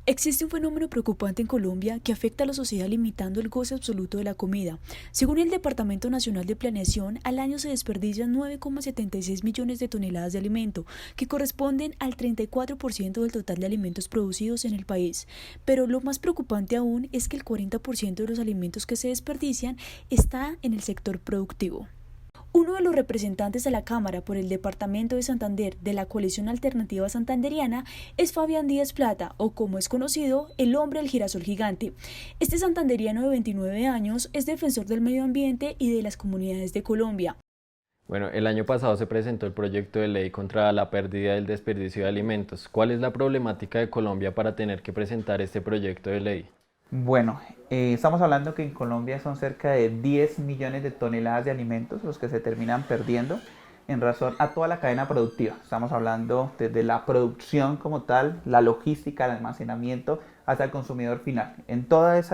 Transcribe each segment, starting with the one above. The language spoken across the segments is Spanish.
Existe un fenómeno preocupante en Colombia que afecta a la sociedad limitando el goce absoluto de la comida. Según el Departamento Nacional de Planeación, al año se desperdician 9,76 millones de toneladas de alimento, que corresponden al 34% del total de alimentos producidos en el país. Pero lo más preocupante aún es que el 40% de los alimentos que se desperdician está en el sector productivo. Uno de los representantes de la Cámara por el Departamento de Santander de la Coalición Alternativa Santanderiana es Fabián Díaz Plata, o como es conocido, el hombre del girasol gigante. Este santanderiano de 29 años es defensor del medio ambiente y de las comunidades de Colombia. Bueno, el año pasado se presentó el proyecto de ley contra la pérdida del desperdicio de alimentos. ¿Cuál es la problemática de Colombia para tener que presentar este proyecto de ley? Bueno, estamos hablando que en Colombia son cerca de 10 millones de toneladas de alimentos los que se terminan perdiendo en razón a toda la cadena productiva. Estamos hablando desde la producción como tal, la logística, el almacenamiento, hasta el consumidor final. En todas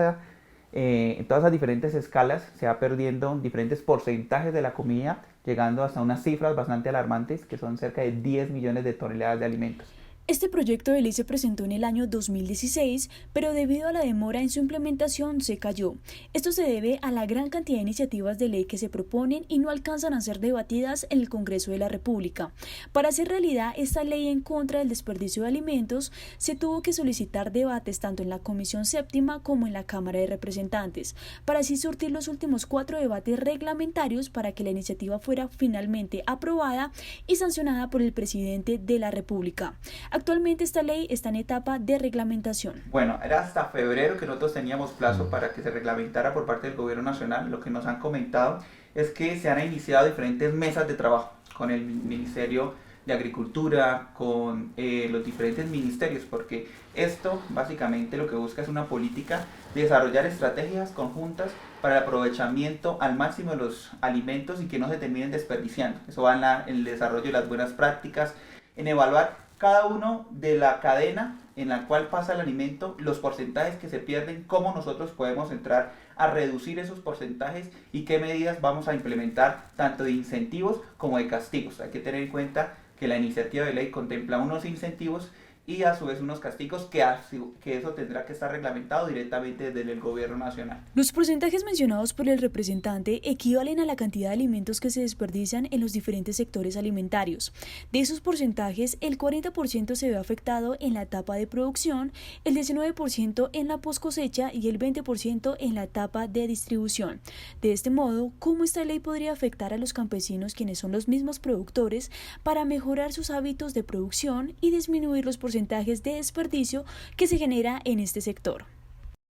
esas diferentes escalas se va perdiendo diferentes porcentajes de la comida, llegando hasta unas cifras bastante alarmantes, que son cerca de 10 millones de toneladas de alimentos. Este proyecto de ley se presentó en el año 2016, pero debido a la demora en su implementación se cayó. Esto se debe a la gran cantidad de iniciativas de ley que se proponen y no alcanzan a ser debatidas en el Congreso de la República. Para hacer realidad esta ley en contra del desperdicio de alimentos, se tuvo que solicitar debates tanto en la Comisión Séptima como en la Cámara de Representantes, para así surtir los últimos 4 debates reglamentarios para que la iniciativa fuera finalmente aprobada y sancionada por el presidente de la República. Actualmente esta ley está en etapa de reglamentación. Bueno, era hasta febrero que nosotros teníamos plazo para que se reglamentara por parte del gobierno nacional. Lo que nos han comentado es que se han iniciado diferentes mesas de trabajo con el Ministerio de Agricultura, con los diferentes ministerios, porque esto básicamente lo que busca es una política de desarrollar estrategias conjuntas para el aprovechamiento al máximo de los alimentos y que no se terminen desperdiciando. Eso va en el desarrollo de las buenas prácticas, en evaluar cada uno de la cadena en la cual pasa el alimento, los porcentajes que se pierden, cómo nosotros podemos entrar a reducir esos porcentajes y qué medidas vamos a implementar tanto de incentivos como de castigos. Hay que tener en cuenta que la iniciativa de ley contempla unos incentivos y a su vez unos castigos que eso tendrá que estar reglamentado directamente desde el gobierno nacional. Los porcentajes mencionados por el representante equivalen a la cantidad de alimentos que se desperdician en los diferentes sectores alimentarios. De esos porcentajes, el 40% se ve afectado en la etapa de producción, el 19% en la poscosecha y el 20% en la etapa de distribución. De este modo, ¿cómo esta ley podría afectar a los campesinos, quienes son los mismos productores, para mejorar sus hábitos de producción y disminuir los porcentajes de desperdicio que se genera en este sector?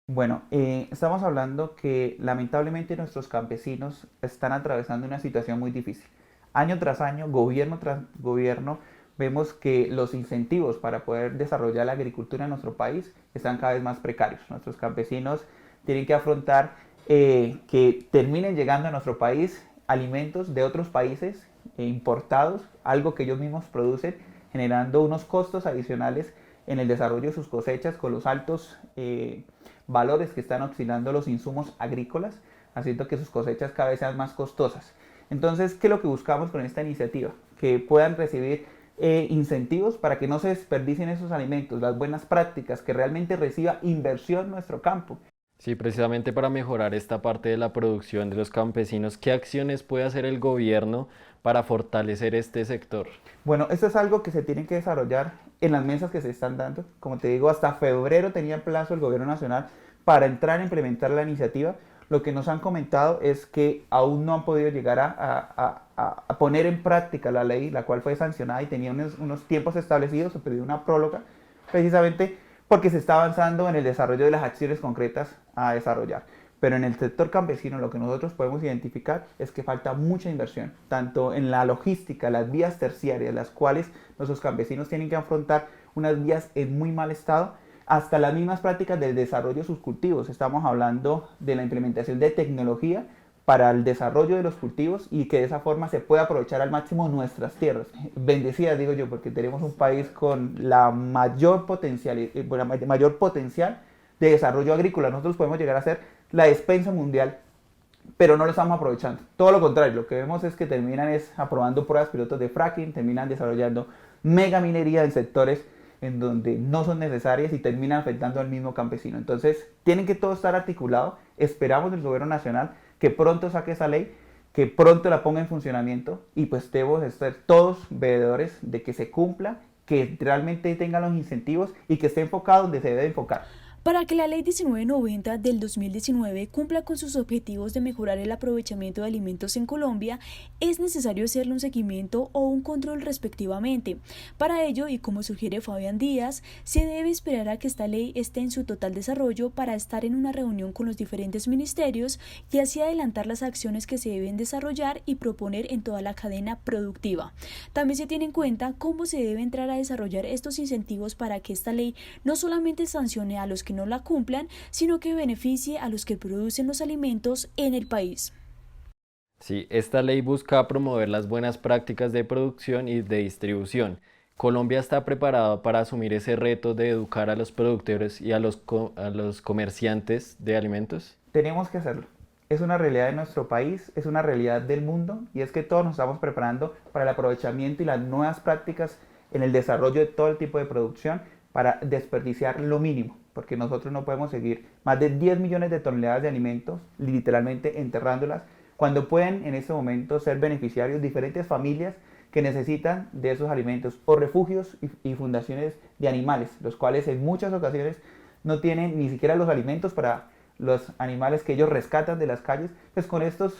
Bueno, estamos hablando que lamentablemente nuestros campesinos están atravesando una situación muy difícil. Año tras año, gobierno tras gobierno, vemos que los incentivos para poder desarrollar la agricultura en nuestro país están cada vez más precarios. Nuestros campesinos tienen que afrontar que terminen llegando a nuestro país alimentos de otros países importados, algo que ellos mismos producen, generando unos costos adicionales en el desarrollo de sus cosechas con los altos valores que están oscilando los insumos agrícolas, haciendo que sus cosechas cada vez sean más costosas. Entonces, ¿qué es lo que buscamos con esta iniciativa? Que puedan recibir incentivos para que no se desperdicien esos alimentos, las buenas prácticas, que realmente reciba inversión nuestro campo. Sí, precisamente para mejorar esta parte de la producción de los campesinos, ¿qué acciones puede hacer el gobierno para fortalecer este sector? Bueno, esto es algo que se tiene que desarrollar en las mesas que se están dando. Como te digo, hasta febrero tenía plazo el gobierno nacional para entrar a implementar la iniciativa. Lo que nos han comentado es que aún no han podido llegar a poner en práctica la ley, la cual fue sancionada y tenía unos tiempos establecidos, se pidió una próloga, precisamente porque se está avanzando en el desarrollo de las acciones concretas a desarrollar. Pero en el sector campesino lo que nosotros podemos identificar es que falta mucha inversión, tanto en la logística, las vías terciarias, las cuales nuestros campesinos tienen que afrontar unas vías en muy mal estado, hasta las mismas prácticas del desarrollo de sus cultivos. Estamos hablando de la implementación de tecnología para el desarrollo de los cultivos y que de esa forma se pueda aprovechar al máximo nuestras tierras. Bendecidas, digo yo, porque tenemos un país con la mayor potencial de desarrollo agrícola. Nosotros podemos llegar a ser la despensa mundial, pero no lo estamos aprovechando. Todo lo contrario, lo que vemos es que terminan aprobando pruebas pilotos de fracking, terminan desarrollando mega minería en sectores en donde no son necesarias y terminan afectando al mismo campesino. Entonces, tienen que todo estar articulado. Esperamos del gobierno nacional que pronto saque esa ley, que pronto la ponga en funcionamiento y pues debemos estar todos veedores de que se cumpla, que realmente tenga los incentivos y que esté enfocado donde se debe enfocar. Para que la Ley 1990 del 2019 cumpla con sus objetivos de mejorar el aprovechamiento de alimentos en Colombia, es necesario hacerle un seguimiento o un control respectivamente. Para ello, y como sugiere Fabián Díaz, se debe esperar a que esta ley esté en su total desarrollo para estar en una reunión con los diferentes ministerios y así adelantar las acciones que se deben desarrollar y proponer en toda la cadena productiva. También se tiene en cuenta cómo se debe entrar a desarrollar estos incentivos para que esta ley no solamente sancione a los que no la cumplan, sino que beneficie a los que producen los alimentos en el país. Sí, esta ley busca promover las buenas prácticas de producción y de distribución. ¿Colombia está preparado para asumir ese reto de educar a los productores y a los comerciantes de alimentos? Tenemos que hacerlo. Es una realidad de nuestro país, es una realidad del mundo y es que todos nos estamos preparando para el aprovechamiento y las nuevas prácticas en el desarrollo de todo el tipo de producción para desperdiciar lo mínimo, porque nosotros no podemos seguir más de 10 millones de toneladas de alimentos literalmente enterrándolas, cuando pueden en este momento ser beneficiarios diferentes familias que necesitan de esos alimentos o refugios y fundaciones de animales, los cuales en muchas ocasiones no tienen ni siquiera los alimentos para los animales que ellos rescatan de las calles. Pues con estos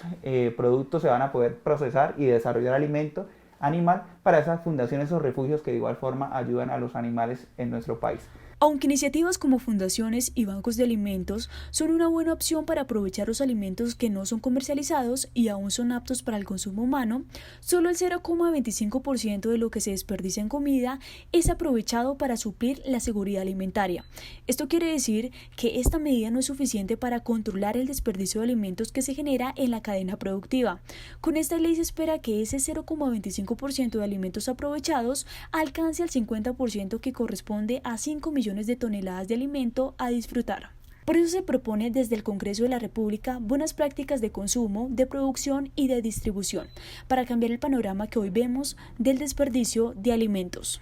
productos se van a poder procesar y desarrollar alimento animal para esas fundaciones o refugios que de igual forma ayudan a los animales en nuestro país. Aunque iniciativas como fundaciones y bancos de alimentos son una buena opción para aprovechar los alimentos que no son comercializados y aún son aptos para el consumo humano, solo el 0,25% de lo que se desperdicia en comida es aprovechado para suplir la seguridad alimentaria. Esto quiere decir que esta medida no es suficiente para controlar el desperdicio de alimentos que se genera en la cadena productiva. Con esta ley se espera que ese 0,25% de alimentos aprovechados alcance al 50% que corresponde a 5 millones de toneladas de alimento a disfrutar. Por eso se propone desde el Congreso de la República buenas prácticas de consumo, de producción y de distribución, para cambiar el panorama que hoy vemos del desperdicio de alimentos.